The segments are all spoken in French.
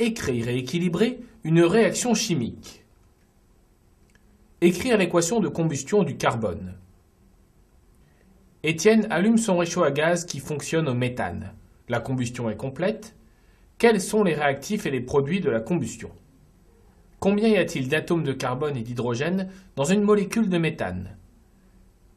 Écrire et équilibrer une réaction chimique. Écrire l'équation de combustion du carbone. Étienne allume son réchaud à gaz qui fonctionne au méthane. La combustion est complète. Quels sont les réactifs et les produits de la combustion? Combien y a-t-il d'atomes de carbone et d'hydrogène dans une molécule de méthane?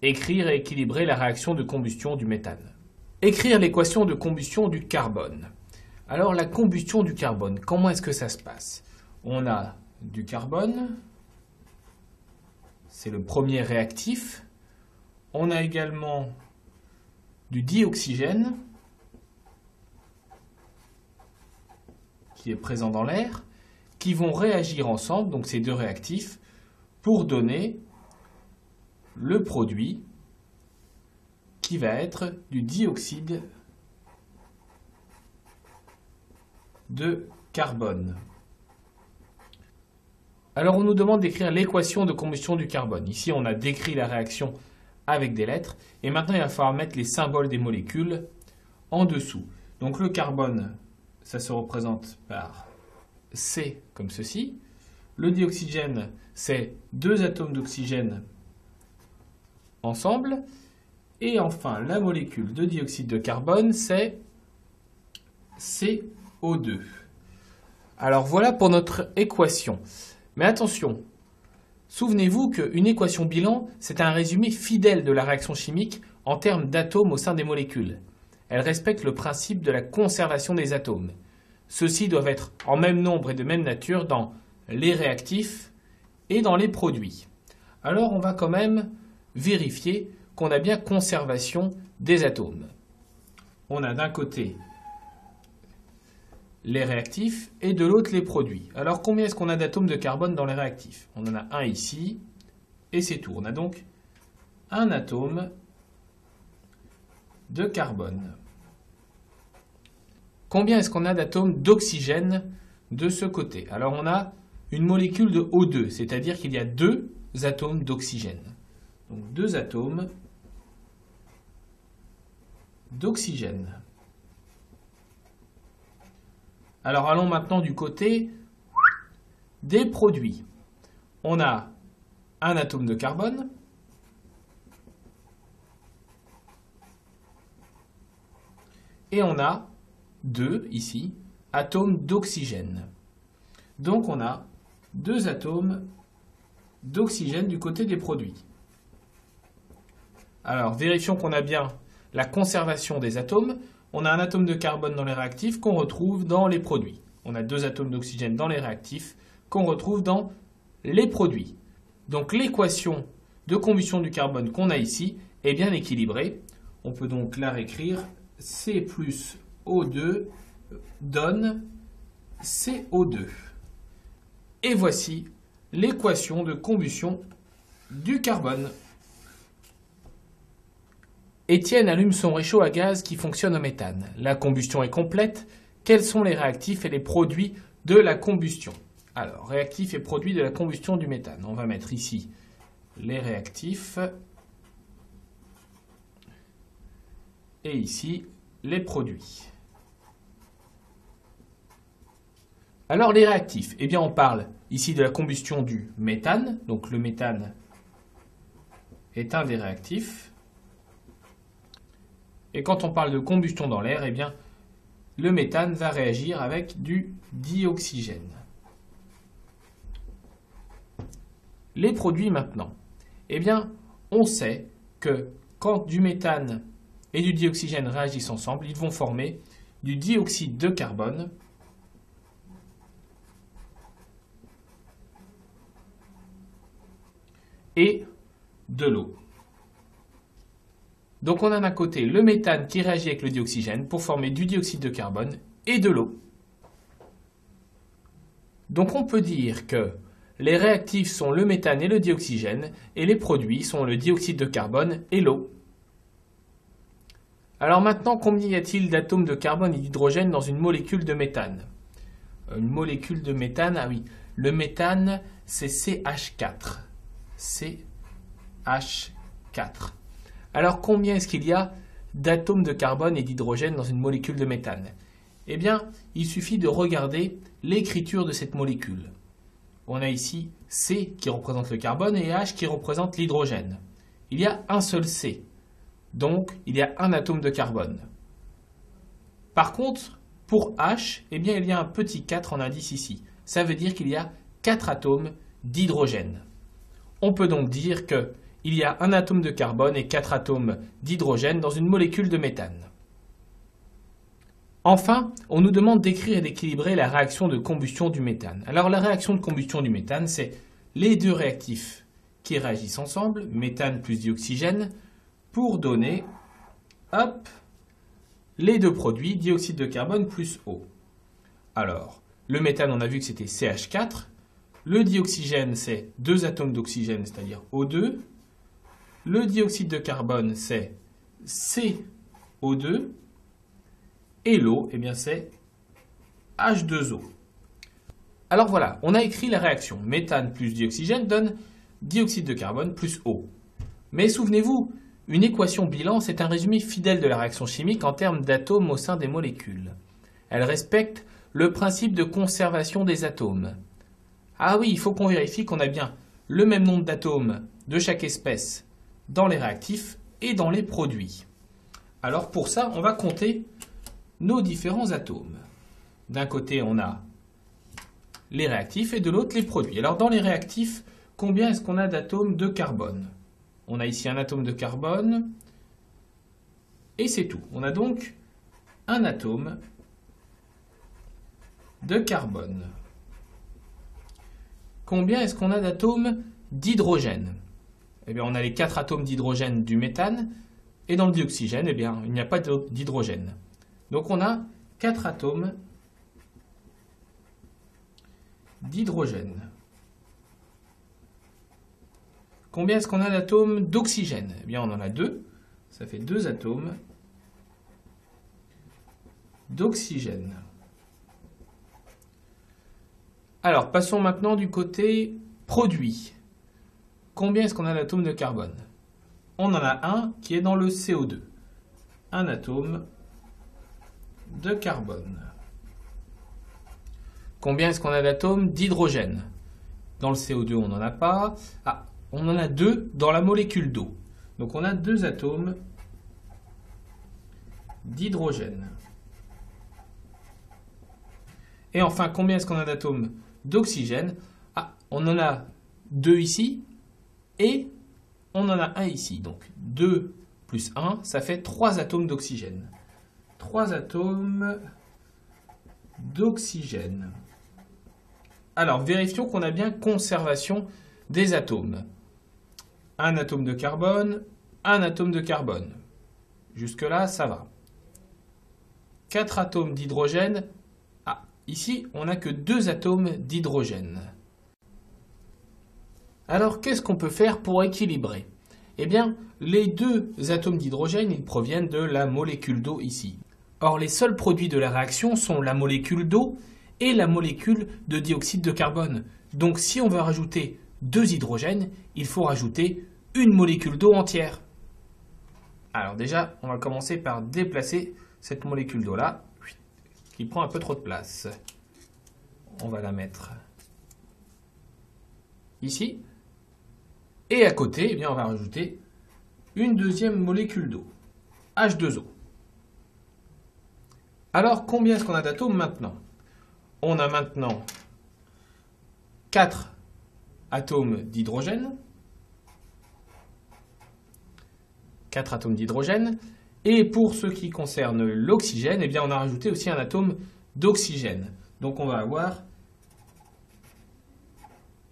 Écrire et équilibrer la réaction de combustion du méthane. Écrire l'équation de combustion du carbone. Alors la combustion du carbone, comment est-ce que ça se passe? On a du carbone, c'est le premier réactif. On a également du dioxygène qui est présent dans l'air, qui vont réagir ensemble, donc ces deux réactifs, pour donner le produit qui va être du dioxyde de carbone. Alors on nous demande d'écrire l'équation de combustion du carbone. Ici on a décrit la réaction avec des lettres et maintenant il va falloir mettre les symboles des molécules en dessous. Donc le carbone, ça se représente par C comme ceci. Le dioxygène, c'est deux atomes d'oxygène ensemble. Et enfin, la molécule de dioxyde de carbone, c'est CO2. Alors voilà pour notre équation. Mais attention, souvenez-vous qu'une équation bilan, c'est un résumé fidèle de la réaction chimique en termes d'atomes au sein des molécules. Elle respecte le principe de la conservation des atomes. Ceux-ci doivent être en même nombre et de même nature dans les réactifs et dans les produits. Alors on va quand même vérifier qu'on a bien conservation des atomes. On a d'un côté les réactifs et de l'autre les produits. Alors combien est-ce qu'on a d'atomes de carbone dans les réactifs? On en a un ici et c'est tout. On a donc un atome de carbone. Combien est-ce qu'on a d'atomes d'oxygène de ce côté? Alors on a une molécule de O2, c'est-à-dire qu'il y a deux atomes d'oxygène. Donc deux atomes d'oxygène. Alors allons maintenant du côté des produits. On a un atome de carbone et on a deux, ici, atomes d'oxygène. Donc on a deux atomes d'oxygène du côté des produits. Alors vérifions qu'on a bien la conservation des atomes. On a un atome de carbone dans les réactifs qu'on retrouve dans les produits. On a deux atomes d'oxygène dans les réactifs qu'on retrouve dans les produits. Donc l'équation de combustion du carbone qu'on a ici est bien équilibrée. On peut donc la réécrire. C plus O2 donne CO2. Et voici l'équation de combustion du carbone. Étienne allume son réchaud à gaz qui fonctionne au méthane. La combustion est complète. Quels sont les réactifs et les produits de la combustion? Alors, réactifs et produits de la combustion du méthane. On va mettre ici les réactifs et ici les produits. Alors, les réactifs, eh bien, on parle ici de la combustion du méthane. Donc, le méthane est un des réactifs. Et quand on parle de combustion dans l'air, eh bien, le méthane va réagir avec du dioxygène. Les produits maintenant. Eh bien, on sait que quand du méthane et du dioxygène réagissent ensemble, ils vont former du dioxyde de carbone et de l'eau. Donc on a d'un côté le méthane qui réagit avec le dioxygène pour former du dioxyde de carbone et de l'eau. Donc on peut dire que les réactifs sont le méthane et le dioxygène et les produits sont le dioxyde de carbone et l'eau. Alors maintenant, combien y a-t-il d'atomes de carbone et d'hydrogène dans une molécule de méthane? Une molécule de méthane, ah oui, le méthane c'est CH4. CH4. Alors combien est-ce qu'il y a d'atomes de carbone et d'hydrogène dans une molécule de méthane? Eh bien, il suffit de regarder l'écriture de cette molécule. On a ici C qui représente le carbone et H qui représente l'hydrogène. Il y a un seul C, donc il y a un atome de carbone. Par contre, pour H, eh bien, il y a un petit 4 en indice ici. Ça veut dire qu'il y a 4 atomes d'hydrogène. On peut donc dire qu'il y a un atome de carbone et 4 atomes d'hydrogène dans une molécule de méthane. Enfin, on nous demande d'écrire et d'équilibrer la réaction de combustion du méthane. Alors la réaction de combustion du méthane, c'est les deux réactifs qui réagissent ensemble, méthane plus dioxygène, pour donner, hop, les deux produits, dioxyde de carbone plus eau. Alors, le méthane, on a vu que c'était CH4. Le dioxygène, c'est 2 atomes d'oxygène, c'est-à-dire O2. Le dioxyde de carbone, c'est CO2. Et l'eau, eh bien, c'est H2O. Alors voilà, on a écrit la réaction. Méthane plus dioxygène donne dioxyde de carbone plus eau. Mais souvenez-vous, une équation bilan, c'est un résumé fidèle de la réaction chimique en termes d'atomes au sein des molécules. Elle respecte le principe de conservation des atomes. Ah oui, il faut qu'on vérifie qu'on a bien le même nombre d'atomes de chaque espèce dans les réactifs et dans les produits. Alors pour ça, on va compter nos différents atomes. D'un côté, on a les réactifs et de l'autre, les produits. Alors dans les réactifs, combien est-ce qu'on a d'atomes de carbone? On a ici un atome de carbone et c'est tout. On a donc un atome de carbone. Combien est-ce qu'on a d'atomes d'hydrogène? Eh bien, on a les 4 atomes d'hydrogène du méthane et dans le dioxygène, eh bien, il n'y a pas d'hydrogène. Donc on a 4 atomes d'hydrogène. Combien est-ce qu'on a d'atomes d'oxygène? Eh bien, on en a 2. Ça fait 2 atomes d'oxygène. Alors, passons maintenant du côté produit. Combien est-ce qu'on a d'atomes de carbone? On en a un qui est dans le CO2. Un atome de carbone. Combien est-ce qu'on a d'atomes d'hydrogène? Dans le CO2, on n'en a pas. Ah, on en a 2 dans la molécule d'eau. Donc on a 2 atomes d'hydrogène. Et enfin, combien est-ce qu'on a d'atomes d'oxygène? Ah, on en a 2 ici et on en a un ici. Donc 2 plus 1, ça fait 3 atomes d'oxygène. 3 atomes d'oxygène. Alors, vérifions qu'on a bien conservation des atomes. Un atome de carbone, un atome de carbone. Jusque-là, ça va. 4 atomes d'hydrogène. Ah, ici, on n'a que 2 atomes d'hydrogène. Alors, qu'est-ce qu'on peut faire pour équilibrer? Eh bien, les 2 atomes d'hydrogène, ils proviennent de la molécule d'eau ici. Or, les seuls produits de la réaction sont la molécule d'eau et la molécule de dioxyde de carbone. Donc, si on veut rajouter 2 hydrogènes, il faut rajouter une molécule d'eau entière. Alors déjà, on va commencer par déplacer cette molécule d'eau-là, qui prend un peu trop de place. On va la mettre ici. Et à côté, eh bien, on va rajouter une deuxième molécule d'eau, H2O. Alors, combien est-ce qu'on a d'atomes maintenant? On a maintenant 4 atomes d'hydrogène. 4 atomes d'hydrogène. Et pour ce qui concerne l'oxygène, eh bien, on a rajouté aussi un atome d'oxygène. Donc, on va avoir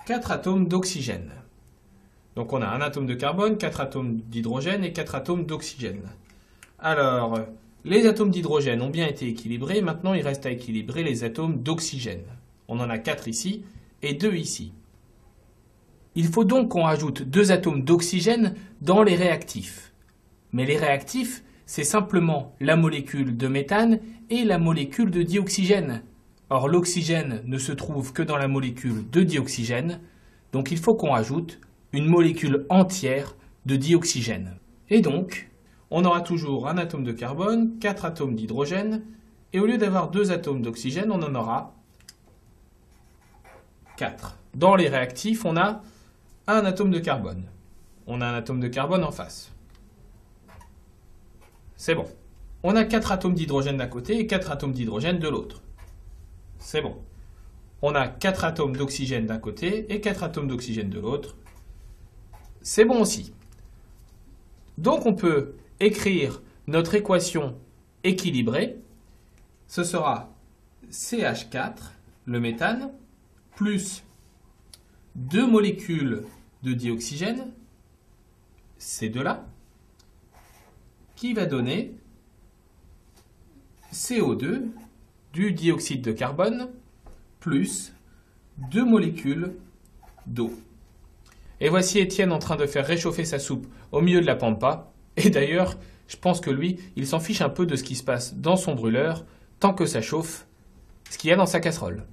4 atomes d'oxygène. Donc, on a un atome de carbone, 4 atomes d'hydrogène et 4 atomes d'oxygène. Alors, les atomes d'hydrogène ont bien été équilibrés. Maintenant, il reste à équilibrer les atomes d'oxygène. On en a 4 ici et 2 ici. Il faut donc qu'on rajoute 2 atomes d'oxygène dans les réactifs. Mais les réactifs, c'est simplement la molécule de méthane et la molécule de dioxygène. Or, l'oxygène ne se trouve que dans la molécule de dioxygène. Donc, il faut qu'on rajoute une molécule entière de dioxygène. Et donc, on aura toujours un atome de carbone, 4 atomes d'hydrogène Et au lieu d'avoir 2 atomes d'oxygène, on en aura 4. Dans les réactifs, on a un atome de carbone. On a un atome de carbone en face. C'est bon. On a 4 atomes d'hydrogène d'un côté et 4 atomes d'hydrogène de l'autre. C'est bon. On a 4 atomes d'oxygène d'un côté et 4 atomes d'oxygène de l'autre. C'est bon aussi. Donc on peut écrire notre équation équilibrée. Ce sera CH4, le méthane, plus 2 molécules de dioxygène, ces deux-là, qui va donner CO2, du dioxyde de carbone, plus 2 molécules d'eau. Et voici Étienne en train de faire réchauffer sa soupe au milieu de la pampa. Et d'ailleurs, je pense que lui, il s'en fiche un peu de ce qui se passe dans son brûleur, tant que ça chauffe, ce qu'il y a dans sa casserole.